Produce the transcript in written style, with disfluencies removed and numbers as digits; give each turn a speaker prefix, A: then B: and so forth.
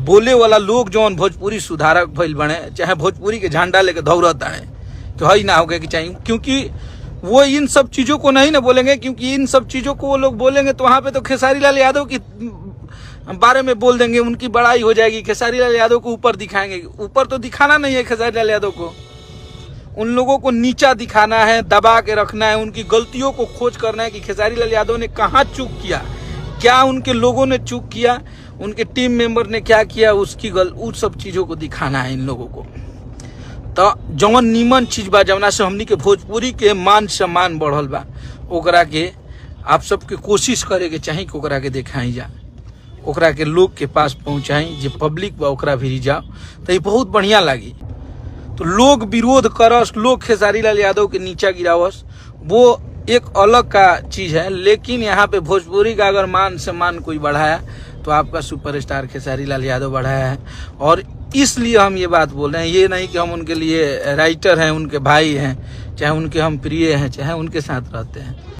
A: बोले वाला लोग जौन भोजपुरी सुधारक भइल बने, चाहे भोजपुरी के झंडा लेके दौड़ता है तो हई ना होगा कि चाहिए, क्योंकि वो इन सब चीजों को नहीं ना बोलेंगे, क्योंकि इन सब चीजों को वो लोग बोलेंगे तो वहां पे तो खेसारी लाल यादव की बारे में बोल देंगे, उनकी बड़ाई हो जाएगी, खेसारी लाल यादव को ऊपर दिखाएंगे। ऊपर तो दिखाना नहीं है खेसारी लाल यादव को, उन लोगों को नीचा दिखाना है, दबा के रखना है, उनकी गलतियों को खोज करना है कि खेसारी लाल यादव ने कहाँ चूक किया, क्या उनके लोगों ने चूक किया, उनके टीम मेंबर ने क्या किया, उस सब चीजों को दिखाना है इन लोगों को। तो जौन नीमन चीज बा, जवना से हमनी के भोजपुरी के मान सम्मान बढ़ल बा, ओकरा के आप सबके कोशिश करे के चाही कि ओकरा के दिखाई जा, ओकरा के लोग के पास पहुंचाई, जे पब्लिक बा ओकरा भी जाओ तो ये बहुत बढ़िया लगी। तो लोग विरोध करस, लोग खेसारी लाल यादव के नीचा गिरावस, वो एक अलग का चीज है। लेकिन यहाँ पे भोजपुरी का अगर मान सम्मान कोई बढ़ाया तो आपका सुपरस्टार खेसारी लाल यादव बढ़ाया है। और इसलिए हम ये बात बोल रहे हैं, ये नहीं कि हम उनके लिए राइटर हैं, उनके भाई हैं, चाहे उनके हम प्रिय हैं, चाहे उनके साथ रहते हैं।